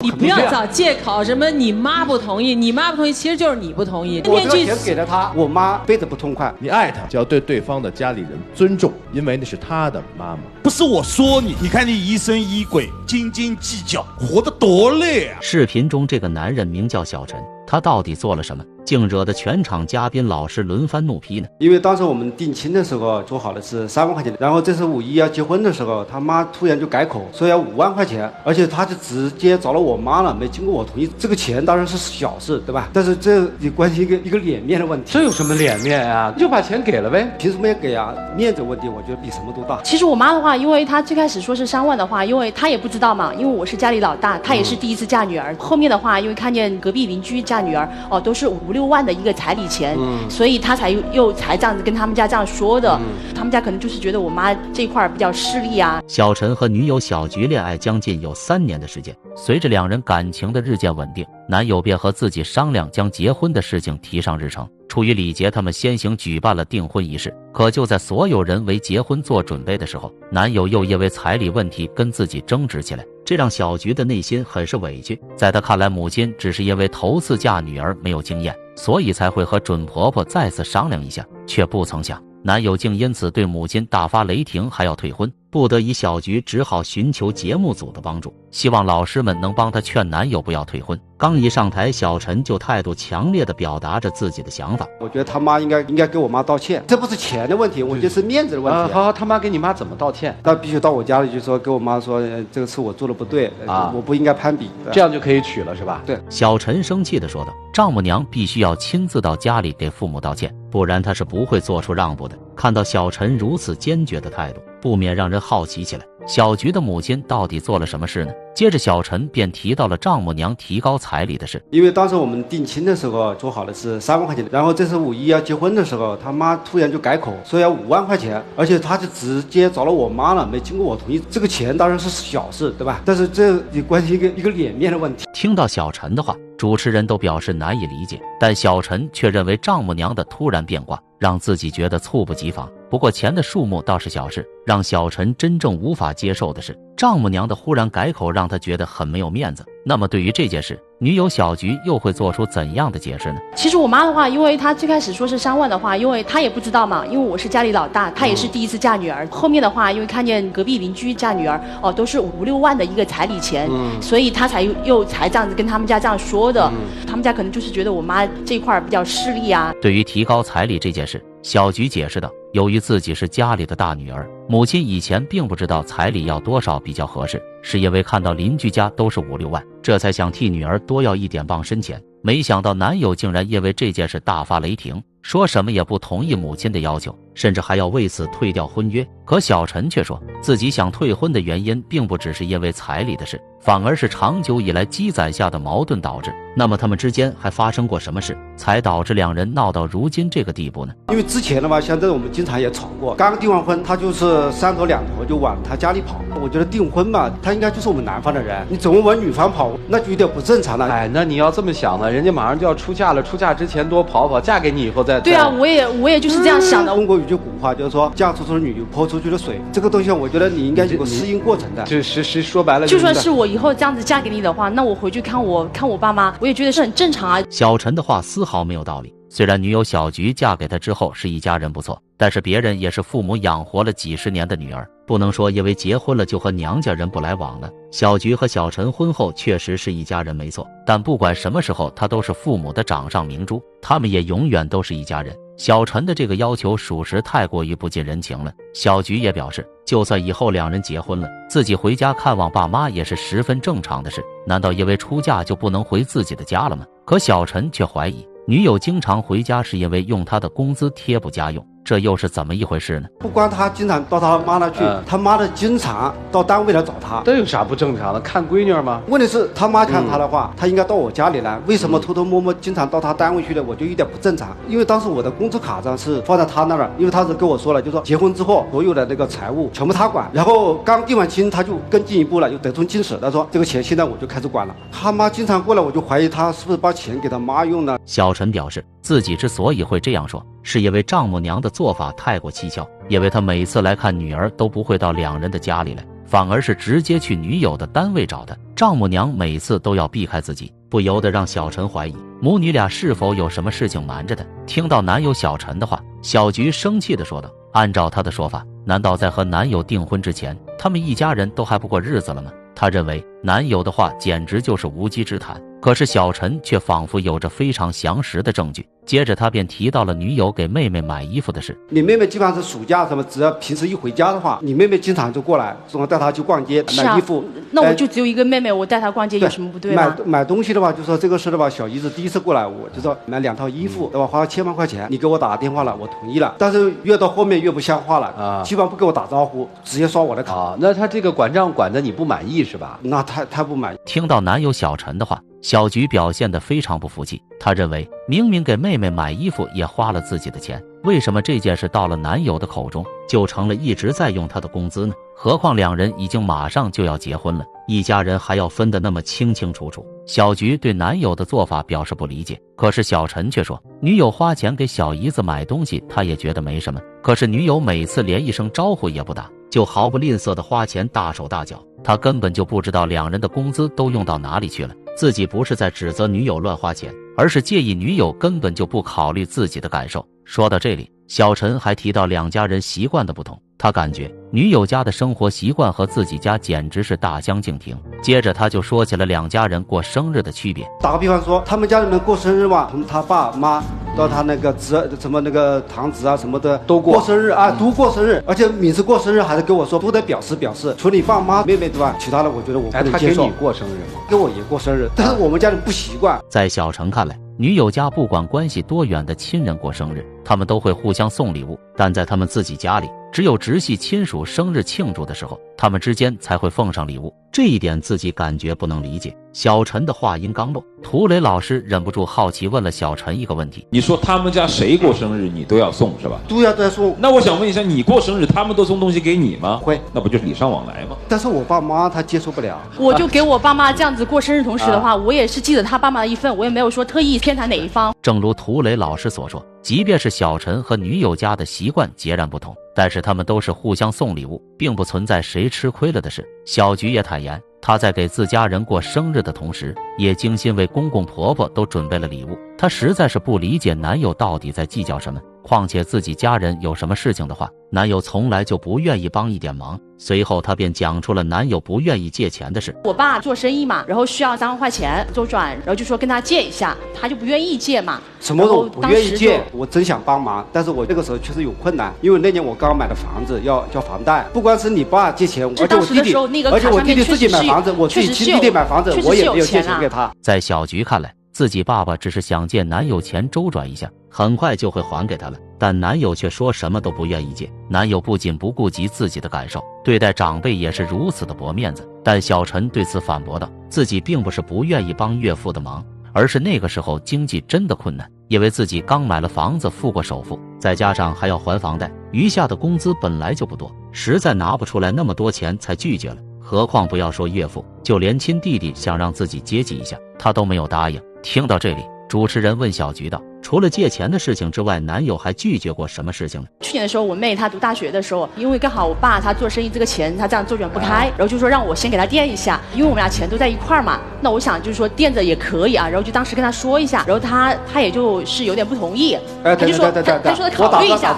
你不要找借口，什么你妈不同意，你妈不同意，其实就是你不同意。我这个钱给了他，我妈背着不痛快。你爱他，就要对对方的家里人尊重，因为那是他的妈妈。不是我说你，你看你疑神疑鬼，斤斤计较，活得多累啊！视频中这个男人名叫小陈，他到底做了什么，竟惹得全场嘉宾老师轮番怒批呢？因为当时我们定亲的时候说好的是3万块钱，然后这次5·1要结婚的时候，他妈突然就改口说要5万块钱，而且他就直接找了我妈了，没经过我同意。这个钱当然是小事，对吧？但是这也关系一个脸面的问题。这有什么脸面啊？你就把钱给了呗，凭什么要给啊？面子问题，我觉得比什么都大。其实我妈的话，因为她最开始说是3万的话，因为她也不知道嘛，因为我是家里老大，她也是第一次嫁女儿。后面的话，因为看见隔壁邻居嫁女儿，都是5、6万的一个彩礼钱，所以她才这样子跟他们家这样说的。他们家可能就是觉得我妈这块比较势利啊。小陈和女友小菊恋爱将近有3年的时间，随着两人感情的日渐稳定，男友便和自己商量将结婚的事情提上日程。出于礼节，他们先行举办了订婚仪式。可就在所有人为结婚做准备的时候，男友又因为彩礼问题跟自己争执起来，这让小菊的内心很是委屈。在她看来，母亲只是因为头次嫁女儿没有经验，所以才会和准婆婆再次商量一下，却不曾想男友竟因此对母亲大发雷霆，还要退婚。不得已，小菊只好寻求节目组的帮助，希望老师们能帮她劝男友不要退婚。刚一上台，小陈就态度强烈地表达着自己的想法。我觉得他妈应该给我妈道歉，这不是钱的问题，我觉得是面子的问题。好，他妈给你妈怎么道歉？他必须到我家里去说，给我妈说，这个事我做的不对啊，我不应该攀比，这样就可以娶了是吧？对。小陈生气地说道：“丈母娘必须要亲自到家里给父母道歉，不然她是不会做出让步的。”看到小陈如此坚决的态度，不免让人好奇起来，小菊的母亲到底做了什么事呢？接着小陈便提到了丈母娘提高彩礼的事。因为当时我们定亲的时候说好的是3万块钱，然后这次5·1要结婚的时候，他妈突然就改口说要5万块钱，而且他就直接找了我妈了，没经过我同意。这个钱当然是小事，对吧？但是这也关系一个脸面的问题。听到小陈的话，主持人都表示难以理解，但小陈却认为丈母娘的突然变卦让自己觉得猝不及防。不过钱的数目倒是小事，让小陈真正无法接受的是，丈母娘的忽然改口让他觉得很没有面子。那么对于这件事，女友小菊又会做出怎样的解释呢？其实我妈的话，因为她最开始说是3万的话，因为她也不知道嘛，因为我是家里老大，她也是第一次嫁女儿。后面的话，因为看见隔壁邻居嫁女儿，都是5、6万的一个彩礼钱，所以她才这样子跟他们家这样说的。他们家可能就是觉得我妈这块比较势利啊。对于提高彩礼这件事，小菊解释道，由于自己是家里的大女儿，母亲以前并不知道彩礼要多少比较合适，是因为看到邻居家都是5、6万，这才想替女儿多要一点傍身钱。没想到男友竟然因为这件事大发雷霆，说什么也不同意母亲的要求，甚至还要为此退掉婚约。可小陈却说自己想退婚的原因并不只是因为彩礼的事，反而是长久以来积攒下的矛盾导致。那么他们之间还发生过什么事，才导致两人闹到如今这个地步呢？因为之前的话，像这种我们经常也吵过，刚订完婚，他就是3头2头就往他家里跑。我觉得订婚嘛，他应该就是我们男方的人，你总往女方跑，那就有点不正常了。哎，那你要这么想呢，人家马上就要出嫁了，出嫁之前多跑跑，嫁给你以后再。对啊，我也就是这样想的。中国有句古话就是说，嫁出去的女就泼出去的水，这个东西我觉得你应该有个适应过程的。就是说白了，就算是我以后这样子嫁给你的话，那我回去看我爸妈，我也觉得是很正常啊。小陈的话丝毫没有道理。虽然女友小菊嫁给他之后是一家人不错，但是别人也是父母养活了几十年的女儿，不能说因为结婚了就和娘家人不来往了。小菊和小陈婚后确实是一家人没错，但不管什么时候他都是父母的掌上明珠，他们也永远都是一家人。小陈的这个要求属实太过于不近人情了。小菊也表示，就算以后两人结婚了，自己回家看望爸妈也是十分正常的事，难道因为出嫁就不能回自己的家了吗？可小陈却怀疑女友经常回家是因为用他的工资贴补家用，这又是怎么一回事呢？不光他经常到他妈那去，他妈的经常到单位来找他，这有啥不正常的？看闺女吗？问题是他妈看他的话，他应该到我家里来，为什么偷偷摸摸经常到他单位去的？我就有点不正常。因为当时我的工资卡上是放在他那儿，因为他是跟我说了，就说结婚之后所有的那个财务全部他管，然后刚定完亲他就更进一步了，又得寸进尺，他说这个钱现在我就开始管了。他妈经常过来，我就怀疑他是不是把钱给他妈用了。小陈表示，自己之所以会这样说，是因为丈母娘的做法太过蹊跷，因为他每次来看女儿都不会到两人的家里来，反而是直接去女友的单位找他。丈母娘每次都要避开自己，不由得让小陈怀疑母女俩是否有什么事情瞒着他。听到男友小陈的话，小菊生气地说道：“按照他的说法，难道在和男友订婚之前，他们一家人都还不过日子了吗？”她认为男友的话简直就是无稽之谈，可是小陈却仿佛有着非常详实的证据。接着他便提到了女友给妹妹买衣服的事。你妹妹基本上是暑假什么，只要平时一回家的话，你妹妹经常就过来，说带她去逛街买衣服。那我就只有一个妹妹，我带她逛街有什么不对吗？买东西的话，就说这个事的话，小姨子第一次过来，我就说买2套衣服，对吧？花了1000万块钱，你给我打了电话了，我同意了。但是越到后面越不像话了啊，基本上不给我打招呼，直接刷我的卡。啊，那他这个管账管的你不满意是吧？那太不满意。听到男友小陈的话，小菊表现得非常不服气。她认为明明给妹妹买衣服也花了自己的钱，为什么这件事到了男友的口中就成了一直在用他的工资呢？何况两人已经马上就要结婚了，一家人还要分得那么清清楚楚。小菊对男友的做法表示不理解，可是小陈却说女友花钱给小姨子买东西他也觉得没什么，可是女友每次连一声招呼也不打，就毫不吝啬的花钱大手大脚，他根本就不知道两人的工资都用到哪里去了。自己不是在指责女友乱花钱，而是介意女友根本就不考虑自己的感受。说到这里，小陈还提到两家人习惯的不同，他感觉女友家的生活习惯和自己家简直是大相径庭。接着他就说起了两家人过生日的区别。打个比方说，他们家里面过生日嘛，从他爸妈到他那个侄什么那个堂侄啊什么的都过生日啊，都过生日，而且每次过生日还是跟我说都得表示，除了你爸妈妹妹对吧？其他的我觉得我不能接受。他给你过生日吗？跟我也过生日，但是我们家人不习惯。在小陈看来，女友家不管关系多远的亲人过生日，他们都会互相送礼物，但在他们自己家里，只有直系亲属生日庆祝的时候，他们之间才会奉上礼物。这一点自己感觉不能理解。小陈的话音刚落，涂磊老师忍不住好奇问了小陈一个问题：你说他们家谁过生日你都要送是吧？都要送。那我想问一下，你过生日他们都送东西给你吗？会，那不就是礼尚往来吗？但是我爸妈他接受不了。我就给我爸妈这样子过生日，同时的话，我也是记得他爸妈的一份，我也没有说特意偏袒哪一方。正如涂磊老师所说，即便是小陈和女友家的习惯截然不同，但是他们都是互相送礼物，并不存在谁吃亏了的事。小菊也坦言，她在给自家人过生日的同时，也精心为公公婆婆都准备了礼物。她实在是不理解男友到底在计较什么，况且自己家人有什么事情的话，男友从来就不愿意帮一点忙。随后她便讲出了男友不愿意借钱的事。我爸做生意嘛，然后需要3万块钱周转，然后就说跟他借一下，他就不愿意借嘛。什么都不愿意借，我真想帮忙，但是我这个时候确实有困难，因为那年我刚买的房子要交房贷，不光是你爸借钱，而且我弟弟自己买房子，我自己亲弟弟买房子，我也没有借钱给他。在小菊看来，自己爸爸只是想借男友钱周转一下，很快就会还给他了，但男友却说什么都不愿意借。男友不仅不顾及自己的感受，对待长辈也是如此的薄面子。但小陈对此反驳道，自己并不是不愿意帮岳父的忙，而是那个时候经济真的困难，因为自己刚买了房子付过首付，再加上还要还房贷，余下的工资本来就不多，实在拿不出来那么多钱才拒绝了。何况不要说岳父，就连亲弟弟想让自己接济一下，他都没有答应。听到这里，主持人问小菊道，除了借钱的事情之外，男友还拒绝过什么事情呢？去年的时候，我妹她读大学的时候，因为刚好我爸他做生意，这个钱他这样周转不开，然后就说让我先给他垫一下，因为我们俩钱都在一块儿嘛。那我想就是说垫着也可以啊，然后就当时跟他说一下，然后他也就是有点不同意，他就说他说考虑一下。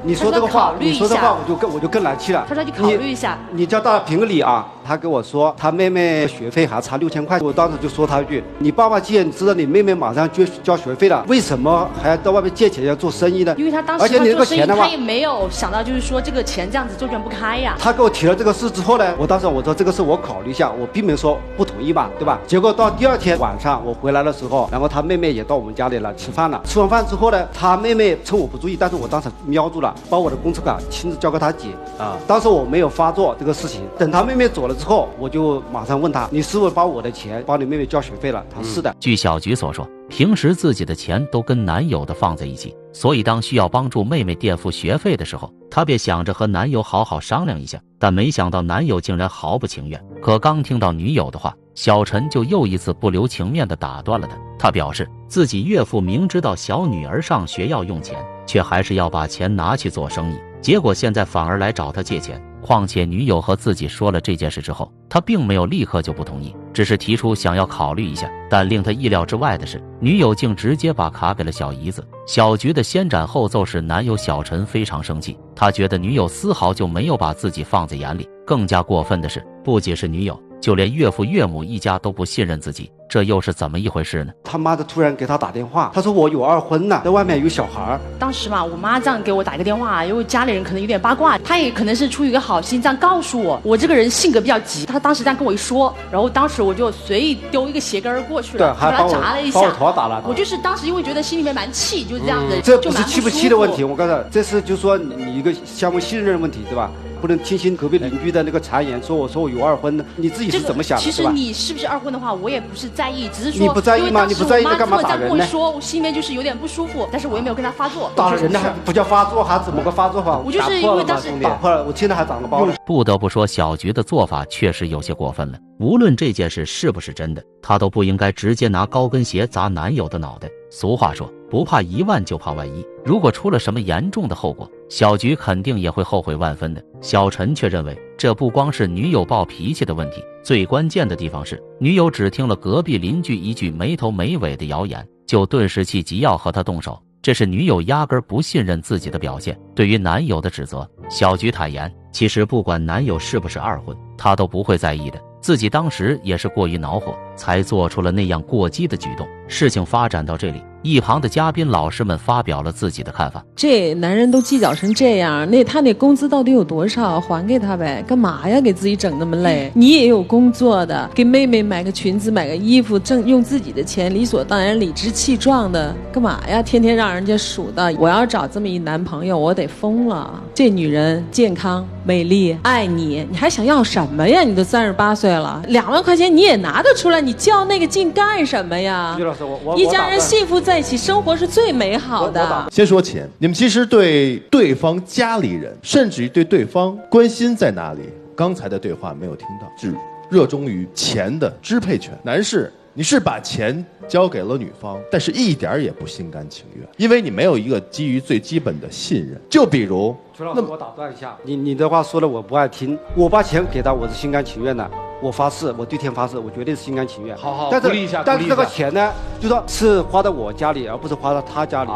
你说这个话，我就更来气了。他说去考虑一下，你叫大家评个理啊。他跟我说他妹妹学费还差6000块，我当时就说他一句，你爸爸既然知道你妹妹马上就交学费了，为什么还要到外面借钱要做生意呢？因为他当时他做生意，他也没有想到就是说这个钱这样子周转不开呀。他给我提了这个事之后呢，我当时我说这个事我考虑一下，我并没有说不同意嘛，对吧？结果到第2天晚上我回来的时候，然后他妹妹也到我们家里来吃饭了。吃完饭之后呢，他妹妹趁我不注意，但是我当时瞄住了，把我的工资卡亲自交给他姐啊。当时我没有发作这个事情，等他妹妹走了之后，我就马上问他，你是不是把我的钱帮你妹妹交学费了？他是的。据小菊所说，平时自己的钱都跟男友的放在一起，所以当需要帮助妹妹垫付学费的时候，她便想着和男友好好商量一下，但没想到男友竟然毫不情愿。可刚听到女友的话，小陈就又一次不留情面地打断了他。他表示自己岳父明知道小女儿上学要用钱，却还是要把钱拿去做生意，结果现在反而来找他借钱。况且女友和自己说了这件事之后，他并没有立刻就不同意，只是提出想要考虑一下。但令他意料之外的是，女友竟直接把卡给了小姨子。小菊的先斩后奏使男友小陈非常生气，他觉得女友丝毫就没有把自己放在眼里。更加过分的是，不仅是女友，就连岳父岳母一家都不信任自己，这又是怎么一回事呢？他妈的突然给他打电话，他说我有2婚了，在外面有小孩。当时嘛，我妈这样给我打一个电话，因为家里人可能有点八卦，她也可能是出于一个好心这样告诉我。我这个人性格比较急，她当时这样跟我一说，然后当时我就随意丢一个鞋跟过去了，对，还把她砸了一下，把我头打了。我就是当时因为觉得心里面蛮气，就是这样子。这不是气不气的问题，我刚才这是就说你一个相互信任的问题，对吧？不能听信隔壁邻居的那个谗言，说我有2婚，你自己是怎么想的？其实你是不是2婚的话，我也不是在意，只是说你不在意吗？你不在意，那干嘛打人呢？说我心里面就是有点不舒服，但是我也没有跟他发作。打人呢还不叫发作，还怎么个发作法？我就是因为当时打破了，我现在还长了包了。不得不说，小菊的做法确实有些过分了。无论这件事是不是真的，她都不应该直接拿高跟鞋砸男友的脑袋。俗话说，不怕1万就怕万一。如果出了什么严重的后果，小菊肯定也会后悔万分的。小陈却认为，这不光是女友暴脾气的问题，最关键的地方是，女友只听了隔壁邻居一句没头没尾的谣言，就顿时气急要和他动手。这是女友压根不信任自己的表现。对于男友的指责，小菊坦言，其实不管男友是不是2婚，她都不会在意的。自己当时也是过于恼火，才做出了那样过激的举动。事情发展到这里，一旁的嘉宾老师们发表了自己的看法。这男人都计较成这样，他那工资到底有多少？还给他呗，干嘛呀？给自己整那么累？你也有工作的，给妹妹买个裙子、买个衣服，用自己的钱，理所当然、理直气壮的，干嘛呀？天天让人家数的。我要找这么一男朋友，我得疯了。这女人健康、美丽、爱你，你还想要什么呀？你都38岁了，2万块钱你也拿得出来，你较那个劲干什么呀？于老师，我一家人幸福在一起，生活是最美好的。先说钱，你们其实对对方家里人，甚至于对对方关心在哪里，刚才的对话没有听到，只热衷于钱的支配权。男士，你是把钱交给了女方，但是一点也不心甘情愿，因为你没有一个基于最基本的信任。就比如，徐老师，我打断一下，你的话说的我不爱听。我把钱给他，我是心甘情愿的。我发誓，我对天发誓，我绝对是心甘情愿。好，但是鼓励一下。但是这个钱呢，就说是花在我家里，而不是花到他家里。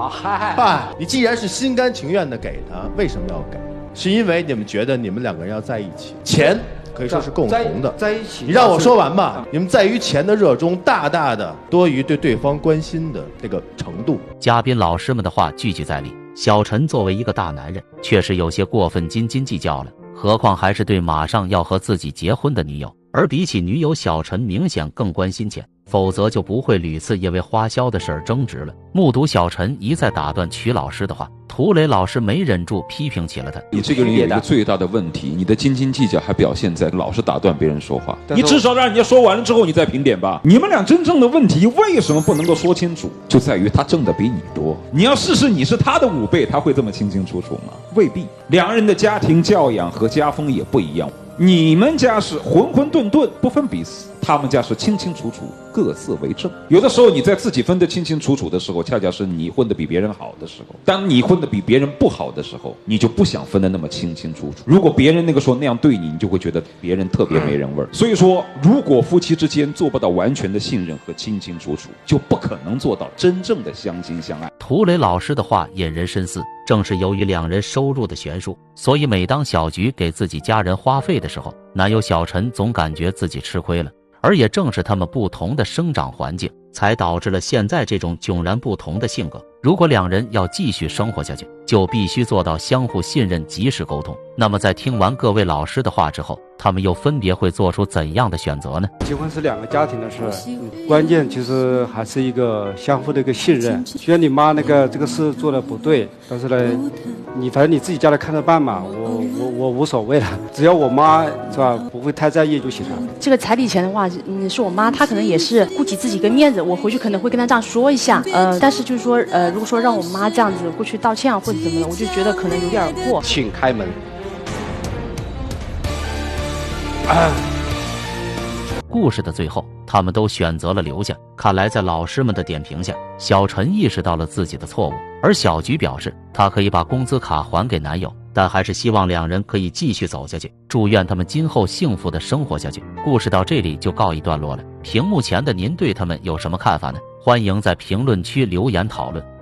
你既然是心甘情愿的给他，为什么要给？是因为你们觉得你们2个人要在一起，钱可以说是共同的，在一起。你让我说完吧。你们在于钱的热衷，大大的多于对对方关心的这个程度。嘉宾老师们的话句句在理。小陈作为一个大男人，确实有些过分斤斤计较了，何况还是对马上要和自己结婚的女友。而比起女友，小陈明显更关心钱，否则就不会屡次因为花销的事儿争执了。目睹小陈一再打断曲老师的话，涂磊老师没忍住批评起了他。你这个人有一个最大的问题，你的斤斤计较还表现在老是打断别人说话。你至少让人家说完了之后你再评点吧。你们俩真正的问题为什么不能够说清楚，就在于他挣的比你多。你要试试你是他的5倍，他会这么清清楚楚吗？未必。2人的家庭教养和家风也不一样。你们家是混混沌沌不分彼此，他们家是清清楚楚各自为政。有的时候你在自己分得清清楚楚的时候，恰恰是你混得比别人好的时候。当你混得比别人不好的时候，你就不想分得那么清清楚楚。如果别人那个时候那样对你，你就会觉得别人特别没人味儿。所以说，如果夫妻之间做不到完全的信任和清清楚楚，就不可能做到真正的相亲相爱。涂磊老师的话引人深思，正是由于2人收入的悬殊，所以每当小菊给自己家人花费的时候，男友小陈总感觉自己吃亏了。而也正是他们不同的生长环境，才导致了现在这种迥然不同的性格。如果2人要继续生活下去，就必须做到相互信任，及时沟通。那么在听完各位老师的话之后，他们又分别会做出怎样的选择呢？结婚是2个家庭的事，关键其实还是一个相互的一个信任。虽然你妈这个事做的不对，但是呢，反正你自己家里看着办嘛，我无所谓了，只要我妈是吧不会太在意就行了。这个彩礼钱的话，是我妈，她可能也是顾及自己个面子，我回去可能会跟她这样说一下。但是就是说，如果说让我妈这样子过去道歉啊或者怎么的，我就觉得可能有点过。请开门。故事的最后，他们都选择了留下。看来在老师们的点评下，小陈意识到了自己的错误，而小菊表示她可以把工资卡还给男友，但还是希望两人可以继续走下去，祝愿他们今后幸福的生活下去。故事到这里就告一段落了，屏幕前的您对他们有什么看法呢？欢迎在评论区留言讨论。